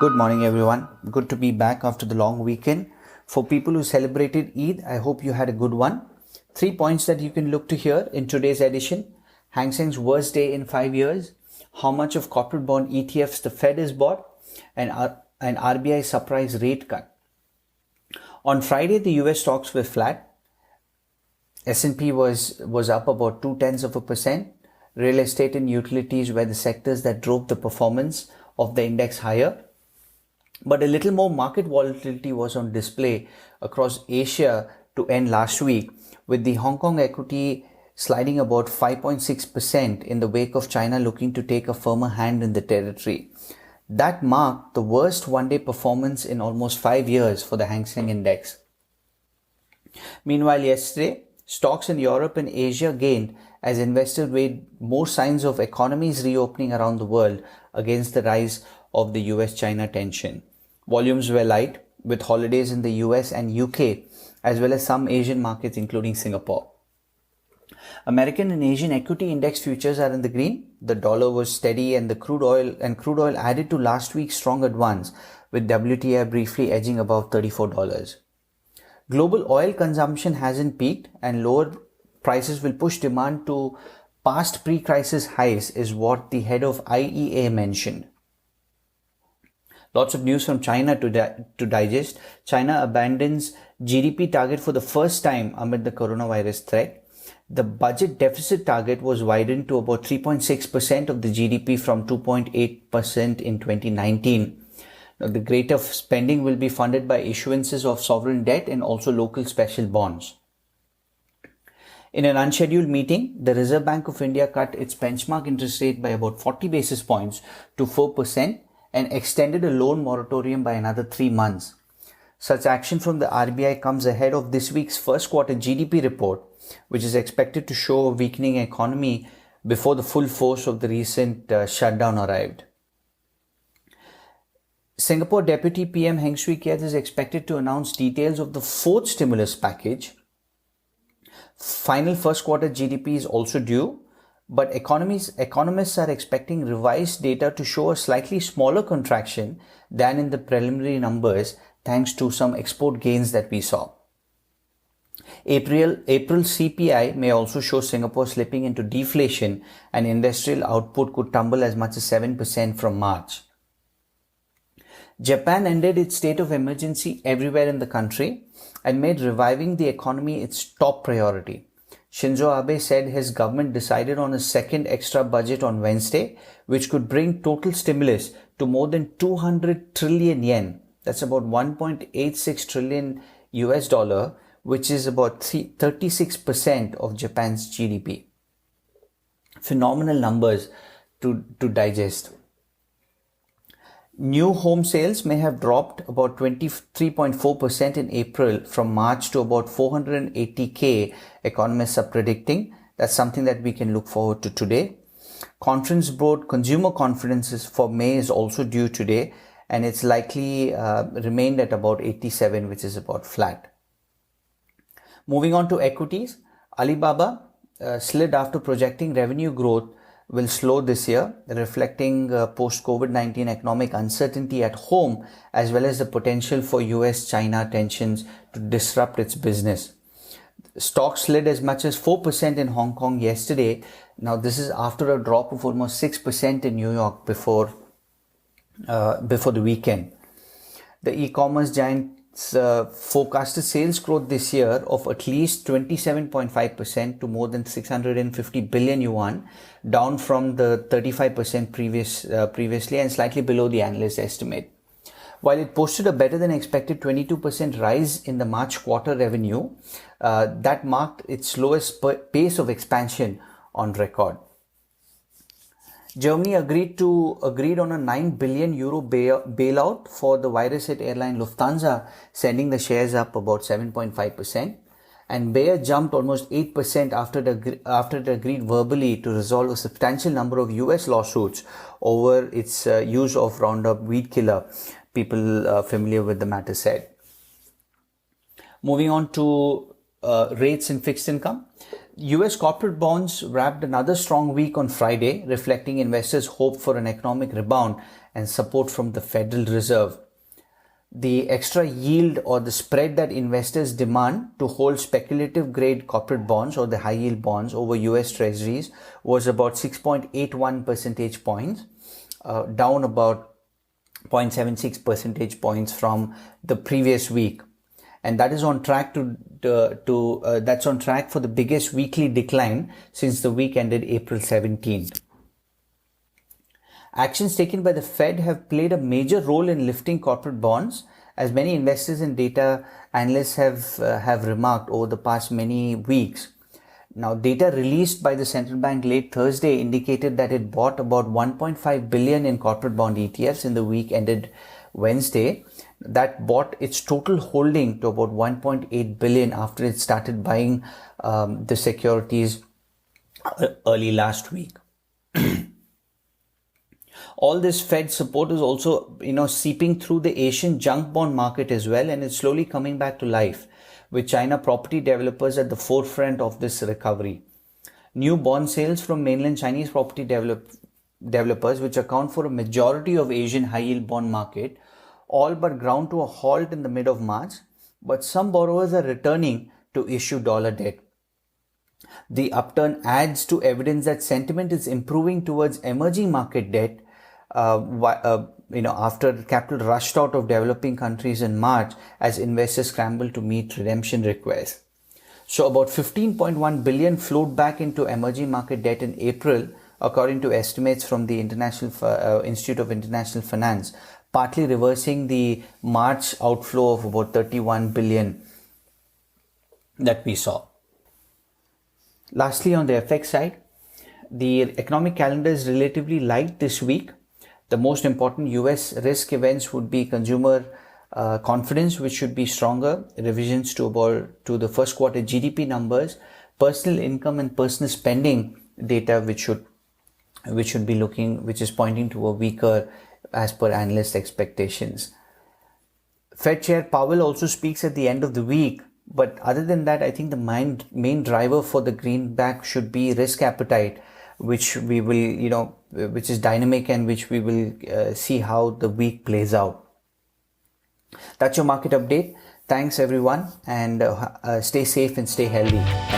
Good morning, everyone. Good to be back after the long weekend. For people who celebrated Eid, I hope you had a good one. 3 points that you can look to here in today's edition. Hang Seng's worst day in 5 years, how much of corporate bond ETFs the Fed has bought, and an RBI surprise rate cut. On Friday, the US stocks were flat. S&P was up about 0.2%. Real estate and utilities were the sectors that drove the performance of the index higher. But a little more market volatility was on display across Asia to end last week, with the Hong Kong equity sliding about 5.6% in the wake of China looking to take a firmer hand in the territory. That marked the worst one-day performance in almost 5 years for the Hang Seng Index. Meanwhile, yesterday, stocks in Europe and Asia gained as investors weighed more signs of economies reopening around the world against the rise of the US-China tension. Volumes were light, with holidays in the US and UK, as well as some Asian markets including Singapore. American and Asian equity index futures are in the green. The dollar was steady and crude oil added to last week's strong advance, with WTI briefly edging above $34. Global oil consumption hasn't peaked, and lower prices will push demand to past pre-crisis highs, is what the head of IEA mentioned. Lots of news from China to digest. China abandons GDP target for the first time amid the coronavirus threat. The budget deficit target was widened to about 3.6% of the GDP from 2.8% in 2019. Now, the greater spending will be funded by issuances of sovereign debt and also local special bonds. In an unscheduled meeting, the Reserve Bank of India cut its benchmark interest rate by about 40 basis points to 4%. And extended a loan moratorium by another 3 months. Such action from the RBI comes ahead of this week's first quarter GDP report, which is expected to show a weakening economy before the full force of the recent shutdown arrived. Singapore Deputy PM Heng Swee Keat is expected to announce details of the fourth stimulus package. Final first quarter GDP is also due. But economists are expecting revised data to show a slightly smaller contraction than in the preliminary numbers, thanks to some export gains that we saw. April CPI may also show Singapore slipping into deflation, and industrial output could tumble as much as 7% from March. Japan ended its state of emergency everywhere in the country and made reviving the economy its top priority. Shinzo Abe said his government decided on a second extra budget on Wednesday, which could bring total stimulus to more than 200 trillion yen. That's about 1.86 trillion US dollar, which is about 36% of Japan's GDP. Phenomenal numbers to digest. New home sales may have dropped about 23.4% in April from March to about 480K, economists are predicting. That's something that we can look forward to today. Conference Board consumer confidence for May is also due today, and it's likely remained at about 87, which is about flat. Moving on to equities, Alibaba slid after projecting revenue growth will slow this year, reflecting post-COVID-19 economic uncertainty at home, as well as the potential for US-China tensions to disrupt its business. Stocks slid as much as 4% in Hong Kong yesterday. Now, this is after a drop of almost 6% in New York before the weekend. The e-commerce giant's forecasted sales growth this year of at least 27.5% to more than 650 billion yuan, down from the 35% previously and slightly below the analyst estimate. While it posted a better than expected 22% rise in the March quarter revenue, that marked its slowest pace of expansion on record. Germany agreed on a 9 billion euro bailout for the virus-hit airline Lufthansa, sending the shares up about 7.5%. And Bayer jumped almost 8% after it agreed verbally to resolve a substantial number of US lawsuits over its use of Roundup weed killer. People familiar with the matter said. Moving on to rates and fixed income. US corporate bonds wrapped another strong week on Friday, reflecting investors' hope for an economic rebound and support from the Federal Reserve. The extra yield or the spread that investors demand to hold speculative grade corporate bonds or the high yield bonds over US treasuries was about 6.81 percentage points, down about 0.76 percentage points from the previous week. And that is on track that's on track for the biggest weekly decline since the week ended April 17th. Actions taken by the Fed have played a major role in lifting corporate bonds, as many investors and data analysts have remarked over the past many weeks. Now, data released by the central bank late Thursday indicated that it bought about 1.5 billion in corporate bond ETFs in the week ended Wednesday. That brought its total holding to about 1.8 billion after it started buying the securities early last week. All this Fed support is also, seeping through the Asian junk bond market as well, and it's slowly coming back to life, with China property developers at the forefront of this recovery. New bond sales from mainland Chinese property developers, which account for a majority of Asian high-yield bond market, all but ground to a halt in the mid of March, but some borrowers are returning to issue dollar debt. The upturn adds to evidence that sentiment is improving towards emerging market debt, after capital rushed out of developing countries in March as investors scrambled to meet redemption requests. So about 15.1 billion flowed back into emerging market debt in April, according to estimates from the Institute of International Finance, partly reversing the March outflow of about 31 billion that we saw. Lastly, on the FX side, the economic calendar is relatively light this week. The most important US risk events would be consumer confidence, which should be stronger, revisions to the first quarter GDP numbers, personal income and personal spending data, which is pointing to a weaker as per analyst expectations. Fed Chair Powell also speaks at the end of the week, but other than that, I think the main driver for the greenback should be risk appetite, which we will, which is dynamic and which we will see how the week plays out. That's your market update. Thanks everyone, and stay safe and stay healthy.